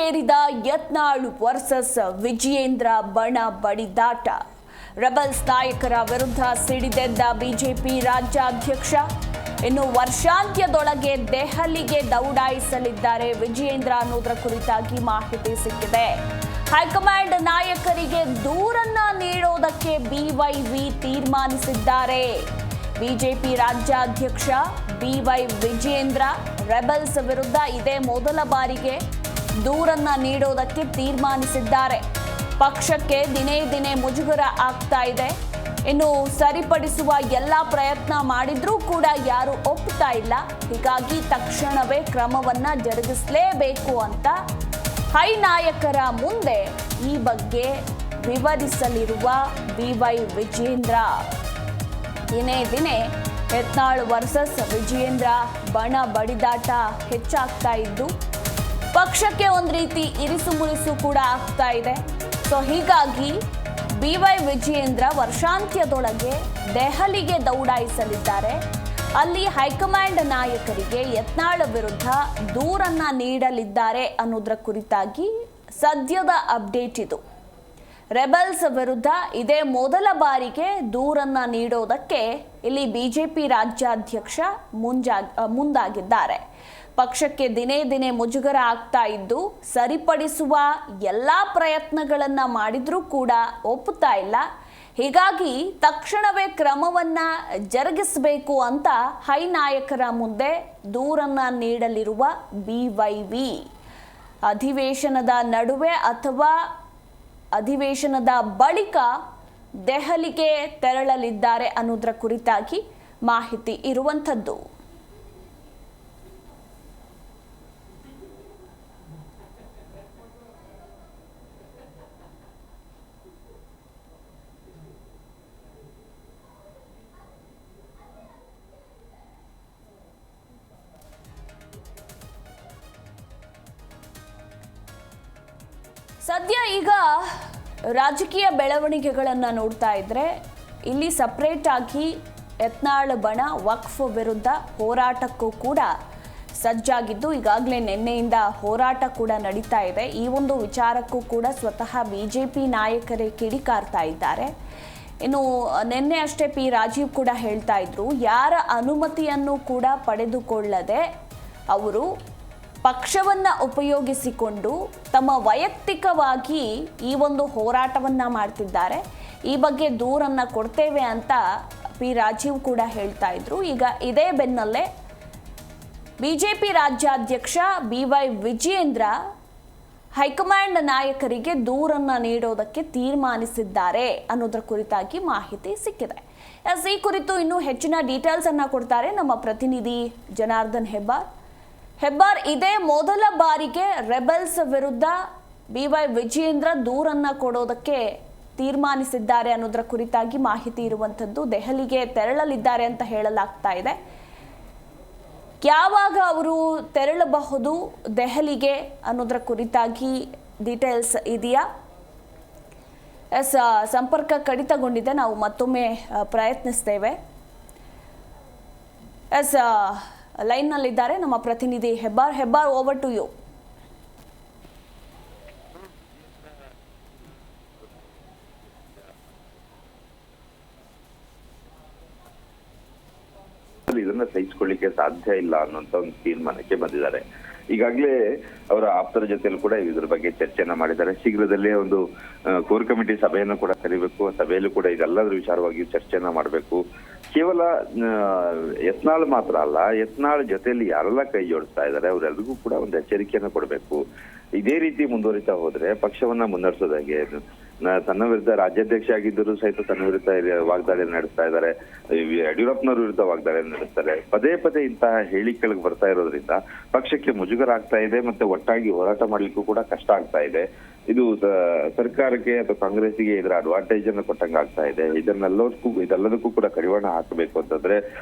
ರಂಗೇರಿದ Yatnal versus Vijayendra ಬಣ ಬಡಿದಾಟ. Rebels ನಾಯಕರ ವಿರುದ್ಧ ಸಿಡಿದೆದ್ದ ಬಿಜೆಪಿ ರಾಜ್ಯಾಧ್ಯಕ್ಷ. ಇನ್ನು ವರ್ಷಾಂತ್ಯದೊಳಗೆ ದೆಹಲಿಗೆ ದೌಡಾಯಿಸಲಿದ್ದಾರೆ ವಿಜಯೇಂದ್ರ ಅನ್ನೋದರ ಕುರಿತಾಗಿ ಮಾಹಿತಿ ಸಿಕ್ಕಿದೆ. ಹೈಕಮಾಂಡ್ ನಾಯಕರಿಗೆ ದೂರನ್ನ ನೀಡೋದಕ್ಕೆ ಬಿವೈವಿ ತೀರ್ಮಾನಿಸಿದ್ದಾರೆ. ಬಿಜೆಪಿ ರಾಜ್ಯಾಧ್ಯಕ್ಷ ಬಿವೈ ವಿಜಯೇಂದ್ರ ರೆಬಲ್ಸ್ ವಿರುದ್ಧ ಇದೇ ಮೊದಲ ಬಾರಿಗೆ ದೂರನ್ನ ನೀಡೋದಕ್ಕೆ ತೀರ್ಮಾನಿಸಿದ್ದಾರೆ. ಪಕ್ಷಕ್ಕೆ ದಿನೇ ದಿನೇ ಮುಜುಗರ ಆಗ್ತಾ ಇದೆ. ಇನ್ನು ಸರಿಪಡಿಸುವ ಎಲ್ಲ ಪ್ರಯತ್ನ ಮಾಡಿದ್ರೂ ಕೂಡ ಯಾರು ಒಪ್ಪುತ್ತಾ ಇಲ್ಲ. ಹೀಗಾಗಿ ತಕ್ಷಣವೇ ಕ್ರಮವನ್ನ ಜರುಗಿಸಲೇಬೇಕು ಅಂತ ಹೈ ನಾಯಕರ ಮುಂದೆ ಈ ಬಗ್ಗೆ ವಿವರಿಸಲಿರುವ ಬಿವೈ ವಿಜಯೇಂದ್ರ. ದಿನೇ ದಿನೇ ಯತ್ನಾಳ್ ವರ್ಸಸ್ ವಿಜಯೇಂದ್ರ ಬಣ ಬಡಿದಾಟ ಹೆಚ್ಚಾಗ್ತಾ ಇದ್ದು ಪಕ್ಷಕ್ಕೆ ಒಂದು ರೀತಿ ಇರಿಸು ಮುರಿಸು ಕೂಡ ಆಗ್ತಾ ಇದೆ. ಸೊ ಹೀಗಾಗಿ ಬಿವೈ ವಿಜಯೇಂದ್ರ ವರ್ಷಾಂತ್ಯದೊಳಗೆ ದೆಹಲಿಗೆ ದೌಡಾಯಿಸಲಿದ್ದಾರೆ. ಅಲ್ಲಿ ಹೈಕಮಾಂಡ್ ನಾಯಕರಿಗೆ ಯತ್ನಾಳ್ ವಿರುದ್ಧ ದೂರನ್ನ ನೀಡಲಿದ್ದಾರೆ ಅನ್ನೋದರ ಕುರಿತಾಗಿ ಸದ್ಯದ ಅಪ್ಡೇಟ್ ಇದು. ರೆಬಲ್ಸ್ ವಿರುದ್ಧ ಇದೇ ಮೊದಲ ಬಾರಿಗೆ ದೂರನ್ನ ನೀಡೋದಕ್ಕೆ ಇಲ್ಲಿ ಬಿಜೆಪಿ ರಾಜ್ಯಾಧ್ಯಕ್ಷ ಮುಂದಾಗಿದ್ದಾರೆ. ಪಕ್ಷಕ್ಕೆ ದಿನೇ ದಿನೇ ಮುಜುಗರ ಆಗ್ತಾ ಇದ್ದು ಸರಿಪಡಿಸುವ ಎಲ್ಲ ಪ್ರಯತ್ನಗಳನ್ನ ಮಾಡಿದ್ರೂ ಕೂಡ ಒಪ್ಪುತ್ತಾ ಇಲ್ಲ. ಹೀಗಾಗಿ ತಕ್ಷಣವೇ ಕ್ರಮವನ್ನ ಜರುಗಿಸಬೇಕು ಅಂತ ಹೈ ನಾಯಕರ ಮುಂದೆ ದೂರನ್ನ ನೀಡಲಿರುವ ಬಿವೈವಿ. ಅಧಿವೇಶನದ ನಡುವೆ ಅಥವಾ ಅಧಿವೇಶನದ ಬಳಿಕ ದೆಹಲಿಗೆ ತೆರಳಲಿದ್ದಾರೆ ಅನ್ನೋದರ ಕುರಿತಾಗಿ ಮಾಹಿತಿ ಇರುವಂಥದ್ದು. ಸದ್ಯ ಈಗ ರಾಜಕೀಯ ಬೆಳವಣಿಗೆಗಳನ್ನು ನೋಡ್ತಾ ಇದ್ರೆ ಇಲ್ಲಿ ಸಪ್ರೇಟ್ ಆಗಿ ಯತ್ನಾಳ್ ಬಣ ವಕ್ಫ್ ವಿರುದ್ಧ ಹೋರಾಟಕ್ಕೂ ಕೂಡ ಸಜ್ಜಾಗಿದ್ದು ಈಗಾಗಲೇ ನಿನ್ನೆಯಿಂದ ಹೋರಾಟ ಕೂಡ ನಡೀತಾ ಇದೆ. ಈ ಒಂದು ವಿಚಾರಕ್ಕೂ ಕೂಡ ಸ್ವತಃ ಬಿಜೆಪಿ ನಾಯಕರೇ ಕಿಡಿಕಾರ್ತಾ ಇದ್ದಾರೆ. ಇನ್ನು ನಿನ್ನೆ ಅಷ್ಟೇ ಪಿ ರಾಜೀವ್ ಕೂಡ ಹೇಳ್ತಾ ಇದ್ರು, ಯಾರ ಅನುಮತಿಯನ್ನು ಕೂಡ ಪಡೆದುಕೊಳ್ಳದೆ ಅವರು ಪಕ್ಷವನ್ನ ಉಪಯೋಗಿಸಿಕೊಂಡು ತಮ್ಮ ವೈಯಕ್ತಿಕವಾಗಿ ಈ ಒಂದು ಹೋರಾಟವನ್ನ ಮಾಡ್ತಿದ್ದಾರೆ. ಈ ಬಗ್ಗೆ ದೂರನ್ನ ಕೊಡ್ತೇವೆ ಅಂತ ಪಿ ರಾಜೀವ್ ಕೂಡ ಹೇಳ್ತಾ ಇದ್ರು. ಈಗ ಇದೇ ಬೆನ್ನಲ್ಲೇ ಬಿಜೆಪಿ ರಾಜ್ಯಾಧ್ಯಕ್ಷ ಬಿವೈ ವಿಜಯೇಂದ್ರ ಹೈಕಮಾಂಡ್ ನಾಯಕರಿಗೆ ದೂರನ್ನ ನೀಡೋದಕ್ಕೆ ತೀರ್ಮಾನಿಸಿದ್ದಾರೆ ಅನ್ನೋದರ ಕುರಿತಾಗಿ ಮಾಹಿತಿ ಸಿಕ್ಕಿದೆ. ಈ ಕುರಿತು ಇನ್ನೂ ಹೆಚ್ಚಿನ ಡೀಟೇಲ್ಸ್ ಅನ್ನ ಕೊಡ್ತಾರೆ ನಮ್ಮ ಪ್ರತಿನಿಧಿ ಜನಾರ್ದನ್ ಹೆಬ್ಬಾರ್. ಇದೇ ಮೊದಲ ಬಾರಿಗೆ ರೆಬಲ್ಸ್ ವಿರುದ್ಧ ಬಿವೈ ವಿಜಯೇಂದ್ರ ದೂರನ್ನ ಕೊಡೋದಕ್ಕೆ ತೀರ್ಮಾನಿಸಿದ್ದಾರೆ ಅನ್ನೋದರ ಕುರಿತಾಗಿ ಮಾಹಿತಿ ಇರುವಂಥದ್ದು. ದೆಹಲಿಗೆ ತೆರಳಲಿದ್ದಾರೆ ಅಂತ ಹೇಳಲಾಗ್ತಾ ಇದೆ. ಯಾವಾಗ ಅವರು ತೆರಳಬಹುದು ದೆಹಲಿಗೆ ಅನ್ನೋದರ ಕುರಿತಾಗಿ ಡೀಟೇಲ್ಸ್ ಇದೆಯಾ? ಸಂಪರ್ಕ ಕಡಿತಗೊಂಡಿದೆ, ನಾವು ಮತ್ತೊಮ್ಮೆ ಪ್ರಯತ್ನಿಸ್ತೇವೆ. ಲೈನ್ ನಲ್ಲಿದ್ದಾರೆ ನಮ್ಮ ಪ್ರತಿನಿಧಿ ಹೆಬ್ಬಾರ್, ಓವರ್ ಟು ಯು. ಇದನ್ನ ಸಹಿಸಿಕೊಳ್ಳಿಕ್ಕೆ ಸಾಧ್ಯ ಇಲ್ಲ ಅನ್ನುವಂತ ಒಂದು ತೀರ್ಮಾನಕ್ಕೆ ಬಂದಿದ್ದಾರೆ. ಈಗಾಗಲೇ ಅವರ ಆಪ್ತರ ಜೊತೆಯಲ್ಲೂ ಕೂಡ ಇದ್ರ ಬಗ್ಗೆ ಚರ್ಚೆಯನ್ನ ಮಾಡಿದ್ದಾರೆ. ಶೀಘ್ರದಲ್ಲೇ ಒಂದು ಕೋರ್ ಕಮಿಟಿ ಸಭೆಯನ್ನು ಕೂಡ ಕರಿಬೇಕು. ಸಭೆಯಲ್ಲೂ ಕೂಡ ಇದೆಲ್ಲದರ ವಿಚಾರವಾಗಿ ಚರ್ಚೆಯನ್ನ ಮಾಡಬೇಕು. ಕೇವಲ ಯತ್ನಾಳ್ ಮಾತ್ರ ಅಲ್ಲ, ಯತ್ನಾಳ್ ಜೊತೆಯಲ್ಲಿ ಯಾರೆಲ್ಲ ಕೈ ಜೋಡಿಸ್ತಾ ಇದ್ದಾರೆ ಅವರೆಲ್ಲರಿಗೂ ಕೂಡ ಒಂದು ಎಚ್ಚರಿಕೆಯನ್ನು ಕೊಡಬೇಕು. ಇದೇ ರೀತಿ ಮುಂದುವರಿತಾ ಹೋದ್ರೆ ಪಕ್ಷವನ್ನ ಮುನ್ನಡೆಸೋದಾಗೆ ತನ್ನ ವಿರುದ್ಧ ರಾಜ್ಯಾಧ್ಯಕ್ಷ ಆಗಿದ್ದರೂ ಸಹಿತ ತನ್ನ ವಿರುದ್ಧ ವಾಗ್ದಾಳಿ ನಡೆಸ್ತಾ ಇದ್ದಾರೆ. ಯಡಿಯೂರಪ್ಪನವ್ರ ವಿರುದ್ಧ ವಾಗ್ದಾಳಿ ನಡೆಸ್ತಾರೆ. ಪದೇ ಪದೇ ಇಂತಹ ಹೇಳಿಕೆಗಳಿಗೆ ಬರ್ತಾ ಇರೋದ್ರಿಂದ ಪಕ್ಷಕ್ಕೆ ಮುಜುಗರ ಆಗ್ತಾ ಇದೆ, ಮತ್ತೆ ಒಟ್ಟಾಗಿ ಹೋರಾಟ ಮಾಡ್ಲಿಕ್ಕೂ ಕೂಡ ಕಷ್ಟ ಆಗ್ತಾ ಇದೆ. ಇದು ಸರ್ಕಾರಕ್ಕೆ ಅಥವಾ ಕಾಂಗ್ರೆಸ್ಗೆ ಇದರ ಅಡ್ವಾಂಟೇಜ್ ಅನ್ನು ಕೊಟ್ಟಂಗ ಆಗ್ತಾ ಇದೆ. ಇದೆಲ್ಲದಕ್ಕೂ ಕೂಡ ಕಡಿವಾಣ ಹಾಕಬೇಕು ಅಂತಂದ್ರೆ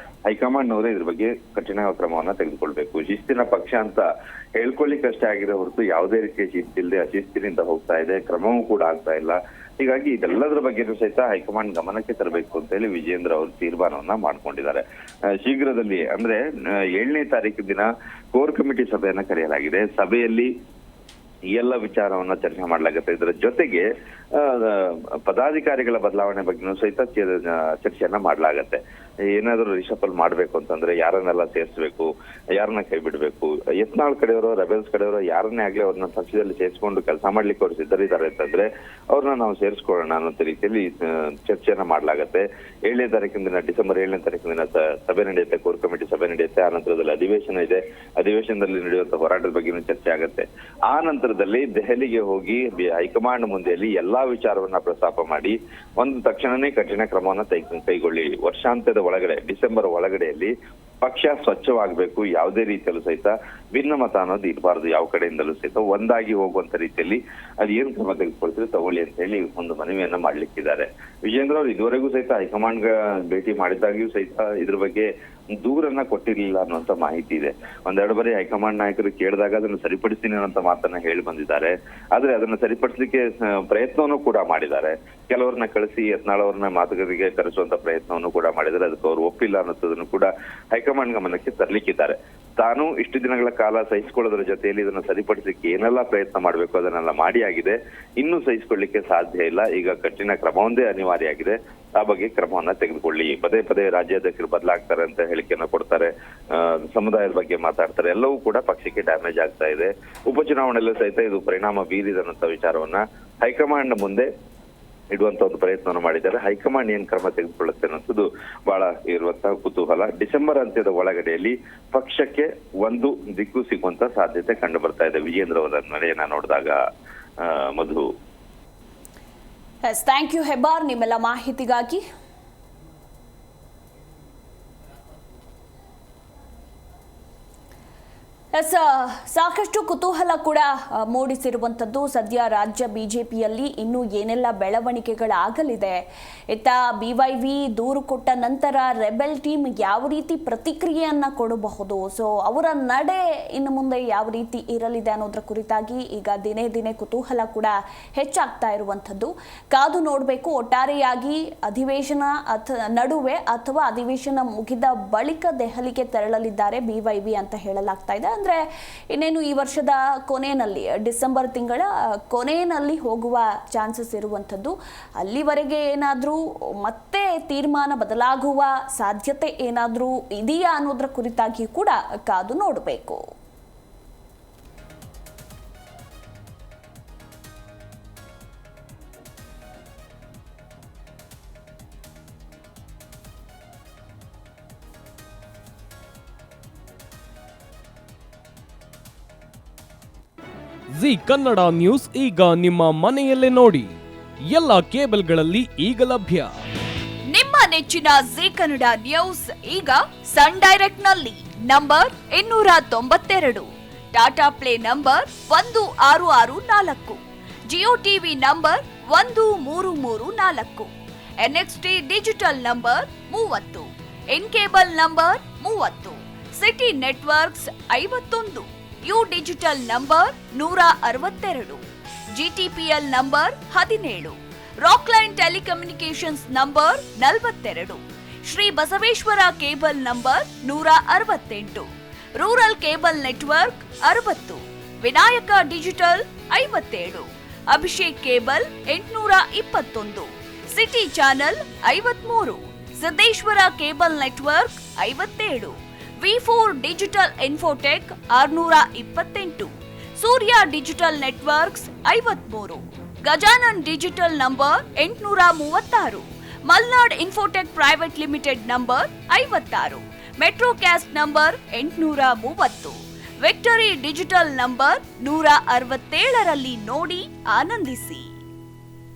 ಹೈಕಮಾಂಡ್ ನವರೇ ಇದ್ರ ಬಗ್ಗೆ ಕಠಿಣ ಕ್ರಮವನ್ನ ತೆಗೆದುಕೊಳ್ಬೇಕು. ಶಿಸ್ತಿನ ಪಕ್ಷ ಅಂತ ಹೇಳ್ಕೊಳ್ಳಿಕ್ಕಷ್ಟೇ ಆಗಿದೆ ಹೊರತು ಯಾವುದೇ ರೀತಿಯ ಶಿಸ್ತಿಲ್ಲದೆ ಅಶಿಸ್ತಿನಿಂದ ಹೋಗ್ತಾ ಇದೆ. ಕ್ರಮವೂ ಕೂಡ ಆಗ್ತಾ ಇಲ್ಲ. ಹೀಗಾಗಿ ಇದೆಲ್ಲದರ ಬಗ್ಗೆನೂ ಸಹಿತ ಹೈಕಮಾಂಡ್ ಗಮನಕ್ಕೆ ತರಬೇಕು ಅಂತ ಹೇಳಿ ವಿಜಯೇಂದ್ರ ಅವರು ತೀರ್ಮಾನವನ್ನ ಮಾಡ್ಕೊಂಡಿದ್ದಾರೆ. ಶೀಘ್ರದಲ್ಲಿ ಅಂದ್ರೆ 7ನೇ ತಾರೀಕು ದಿನ ಕೋರ್ ಕಮಿಟಿ ಸಭೆಯನ್ನ ಕರೆಯಲಾಗಿದೆ. ಸಭೆಯಲ್ಲಿ ಈ ಎಲ್ಲ ವಿಚಾರವನ್ನ ಚರ್ಚೆ ಮಾಡಲಾಗುತ್ತೆ. ಇದರ ಜೊತೆಗೆ ಪದಾಧಿಕಾರಿಗಳ ಬದಲಾವಣೆ ಬಗ್ಗೆನೂ ಸಹಿತ ಚರ್ಚೆಯನ್ನ ಮಾಡಲಾಗತ್ತೆ. ಏನಾದರೂ ರಿಷಫಲ್ ಮಾಡ್ಬೇಕು ಅಂತಂದ್ರೆ ಯಾರನ್ನೆಲ್ಲ ಸೇರಿಸಬೇಕು, ಯಾರನ್ನ ಕೈ ಬಿಡ್ಬೇಕು, ಯತ್ನಾಳ್ ಕಡೆಯವರು ರೆಬೆಲ್ಸ್ ಕಡೆಯವರು ಯಾರನ್ನೇ ಆಗ್ಲಿ ಅವ್ರನ್ನ ಪಕ್ಷದಲ್ಲಿ ಸೇರಿಸ್ಕೊಂಡು ಕೆಲಸ ಮಾಡ್ಲಿಕ್ಕೆ ಅವ್ರು ಸಿದ್ಧರಿದ್ದಾರೆ ಅಂತಂದ್ರೆ ಅವ್ರನ್ನ ನಾವು ಸೇರಿಸ್ಕೊಳ್ಳೋಣ ಅನ್ನೋ ರೀತಿಯಲ್ಲಿ ಚರ್ಚೆಯನ್ನ ಮಾಡಲಾಗತ್ತೆ. 7ನೇ ತಾರೀಕಿನ ದಿನ, ಡಿಸೆಂಬರ್ 7ನೇ ತಾರೀಕಿನ ದಿನ ಸಭೆ ನಡೆಯುತ್ತೆ, ಕೋರ್ ಕಮಿಟಿ ಸಭೆ ನಡೆಯುತ್ತೆ. ಆ ನಂತರದಲ್ಲಿ ಅಧಿವೇಶನ ಇದೆ. ಅಧಿವೇಶನದಲ್ಲಿ ನಡೆಯುವಂತಹ ಹೋರಾಟದ ಬಗ್ಗೆನೂ ಚರ್ಚೆ ಆಗುತ್ತೆ. ಆ ನಂತರದಲ್ಲಿ ದೆಹಲಿಗೆ ಹೋಗಿ ಹೈಕಮಾಂಡ್ ಮುಂದೆಯಲ್ಲಿ ಎಲ್ಲಾ ವಿಚಾರವನ್ನ ಪ್ರಸ್ತಾಪ ಮಾಡಿ ಒಂದು ತಕ್ಷಣನೇ ಕಠಿಣ ಕ್ರಮವನ್ನ ಕೈಗೊಳ್ಳಿ. ವರ್ಷಾಂತ್ಯದ ಒಳಗಡೆ, ಡಿಸೆಂಬರ್ ಒಳಗಡೆಯಲ್ಲಿ ಪಕ್ಷ ಸ್ವಚ್ಛವಾಗಬೇಕು. ಯಾವುದೇ ರೀತಿಯಲ್ಲೂ ಸಹಿತ ಭಿನ್ನಮತ ಅನ್ನೋದು ಇರಬಾರ್ದು. ಯಾವ ಕಡೆಯಿಂದಲೂ ಸಹಿತ ಒಂದಾಗಿ ಹೋಗುವಂತ ರೀತಿಯಲ್ಲಿ ಅದು ಏನ್ ಕ್ರಮ ತೆಗೆದುಕೊಳ್ತೀರಿ ತಗೊಳ್ಳಿ ಅಂತ ಹೇಳಿ ಒಂದು ಮನವಿಯನ್ನ ಮಾಡ್ಲಿಕ್ಕಿದ್ದಾರೆ. ವಿಜೇಂದ್ರ ಅವರು ಇದುವರೆಗೂ ಸಹಿತ ಹೈಕಮಾಂಡ್ ಭೇಟಿ ಮಾಡಿದಾಗಿಯೂ ಸಹಿತ ಇದ್ರ ಬಗ್ಗೆ ದೂರನ್ನ ಕೊಟ್ಟಿರ್ಲಿಲ್ಲ ಅನ್ನುವಂತ ಮಾಹಿತಿ ಇದೆ. ಒಂದೆರಡು ಬಾರಿ ಹೈಕಮಾಂಡ್ ನಾಯಕರು ಕೇಳಿದಾಗ ಅದನ್ನು ಸರಿಪಡಿಸ್ತೀನಿ ಅನ್ನೋ ಮಾತನ್ನ ಹೇಳಿ ಬಂದಿದ್ದಾರೆ. ಆದ್ರೆ ಅದನ್ನ ಸರಿಪಡಿಸಲಿಕ್ಕೆ ಪ್ರಯತ್ನವನ್ನು ಕೂಡ ಮಾಡಿದ್ದಾರೆ. ಕೆಲವರನ್ನ ಕಳಿಸಿ ಯತ್ನಾಳ್ ಅವ್ರನ್ನ ಮಾತುಕತೆಗೆ ಕರೆಸುವಂತ ಪ್ರಯತ್ನವನ್ನು ಕೂಡ ಮಾಡಿದ್ದಾರೆ. ಅದಕ್ಕೆ ಅವರು ಒಪ್ಪಿಲ್ಲ ಅನ್ನೋದನ್ನು ಕೂಡ ಹೈಕಮಾಂಡ್ ಗಮನಕ್ಕೆ ತರಲಿಕ್ಕಿದ್ದಾರೆ. ತಾನು ಇಷ್ಟು ದಿನಗಳ ಕಾಲ ಸಹಿಸಿಕೊಳ್ಳೋದ್ರ ಜೊತೆಯಲ್ಲಿ ಇದನ್ನ ಸರಿಪಡಿಸಲಿಕ್ಕೆ ಏನೆಲ್ಲ ಪ್ರಯತ್ನ ಮಾಡಬೇಕು ಅದನ್ನೆಲ್ಲ ಮಾಡಿ ಆಗಿದೆ. ಇನ್ನೂ ಸಹಿಸಿಕೊಳ್ಳಿಕ್ಕೆ ಸಾಧ್ಯ ಇಲ್ಲ. ಈಗ ಕಠಿಣ ಕ್ರಮವೊಂದೇ ಅನಿವಾರ್ಯ ಆಗಿದೆ. ಆ ಬಗ್ಗೆ ಕ್ರಮವನ್ನ ತೆಗೆದುಕೊಳ್ಳಿ. ಪದೇ ಪದೇ ರಾಜ್ಯಾಧ್ಯಕ್ಷರು ಬದಲಾಗ್ತಾರೆ ಅಂತ ಹೇಳಿಕೆಯನ್ನ ಕೊಡ್ತಾರೆ, ಸಮುದಾಯದ ಬಗ್ಗೆ ಮಾತಾಡ್ತಾರೆ. ಎಲ್ಲವೂ ಕೂಡ ಪಕ್ಷಕ್ಕೆ ಡ್ಯಾಮೇಜ್ ಆಗ್ತಾ ಇದೆ. ಉಪಚುನಾವಣೆಯಲ್ಲೂ ಸಹಿತ ಇದು ಪರಿಣಾಮ ಬೀರಿದಂತ ವಿಚಾರವನ್ನ ಹೈಕಮಾಂಡ್ ಮುಂದೆ ಇಡುವಂತ ಒಂದು ಪ್ರಯತ್ನವನ್ನು ಮಾಡಿದ್ದಾರೆ. ಹೈಕಮಾಂಡ್ ಏನ್ ಕ್ರಮ ತೆಗೆದುಕೊಳ್ಳುತ್ತೆ ಅನ್ನೋದು ಬಹಳ ಇರುವಂತಹ ಕುತೂಹಲ. ಡಿಸೆಂಬರ್ ಅಂತ್ಯದ ಒಳಗಡೆಯಲ್ಲಿ ಪಕ್ಷಕ್ಕೆ ಒಂದು ದಿಕ್ಕು ಸಿಗುವಂತ ಸಾಧ್ಯತೆ ಕಂಡು ಬರ್ತಾ ಇದೆ ವಿಜೇಂದ್ರ ಅವರ ನಡೆಯನ್ನ ನೋಡಿದಾಗ. ಮಧು, ಥ್ಯಾಂಕ್ ಯು ಹೆಬ್ಬಾರ್ ನಿಮ್ಮೆಲ್ಲ ಮಾಹಿತಿಗಾಗಿ. ಸಾಕಷ್ಟು ಕುತೂಹಲ ಕೂಡ ಮೂಡಿಸಿರುವಂಥದ್ದು. ಸದ್ಯ ರಾಜ್ಯ ಬಿಜೆಪಿಯಲ್ಲಿ ಇನ್ನೂ ಏನೆಲ್ಲ ಬೆಳವಣಿಗೆಗಳಾಗಲಿದೆ, ಇತ್ತ BYV ದೂರು ಕೊಟ್ಟ ನಂತರ ರೆಬೆಲ್ ಟೀಮ್ ಯಾವ ರೀತಿ ಪ್ರತಿಕ್ರಿಯೆಯನ್ನ ಕೊಡಬಹುದು, ಸೊ ಅವರ ನಡೆ ಇನ್ನು ಮುಂದೆ ಯಾವ ರೀತಿ ಇರಲಿದೆ ಅನ್ನೋದ್ರ ಕುರಿತಾಗಿ ಈಗ ದಿನೇ ದಿನೇ ಕುತೂಹಲ ಕೂಡ ಹೆಚ್ಚಾಗ್ತಾ ಇರುವಂಥದ್ದು. ಕಾದು ನೋಡಬೇಕು. ಒಟ್ಟಾರೆಯಾಗಿ ಅಧಿವೇಶನ ನಡುವೆ ಅಥವಾ ಅಧಿವೇಶನ ಮುಗಿದ ಬಳಿಕ ದೆಹಲಿಗೆ ತೆರಳಲಿದ್ದಾರೆ BYV ಅಂತ ಹೇಳಲಾಗ್ತಾ ಇದೆ. ಅಂದ್ರೆ ಇನ್ನೇನು ಈ ವರ್ಷದ ಕೊನೆಯಲ್ಲಿ, ಡಿಸೆಂಬರ್ ತಿಂಗಳ ಕೊನೆಯಲ್ಲಿ ಹೋಗುವ ಚಾನ್ಸಸ್ ಇರುವಂಥದ್ದು. ಅಲ್ಲಿವರೆಗೆ ಏನಾದರೂ ಮತ್ತೆ ತೀರ್ಮಾನ ಬದಲಾಗುವ ಸಾಧ್ಯತೆ ಏನಾದರೂ ಇದೆಯಾ ಅನ್ನೋದ್ರ ಕುರಿತಾಗಿ ಕೂಡ ಕಾದು ನೋಡಬೇಕು. ಜಿ ಕನ್ನಡ ನ್ಯೂಸ್ ಈಗ ನಿಮ್ಮ ಮನೆಯಲ್ಲೇ ನೋಡಿ. ಎಲ್ಲ ಕೇಬಲ್ಗಳಲ್ಲಿ ಈಗ ಲಭ್ಯ. ನಿಮ್ಮ ನೆಚ್ಚಿನ ಜಿ ಕನ್ನಡ ನ್ಯೂಸ್ ಈಗ ಸನ್ ಡೈರೆಕ್ಟ್ ನಲ್ಲಿ number 292, Tata play number 1664, Jio TV number 1334, NXT digital number 30, in cable number 30, city networks 51, U digital number 162, GTPL number 17, Rockline telecommunications number 42, Shri Basaveshwara cable number 168, rural cable network 60, Vinayaka digital 57, Abhishek cable 821, city channel 53, Siddeshwara cable network 57, V4 digital Infotech 628, Surya digital networks 53, Gajanan digital number 836, Malnad Infotech Private Limited number 56, Metrocast number 830, Victory Digital number 167ರಲ್ಲಿ ನೋಡಿ ಆನಂದಿಸಿ.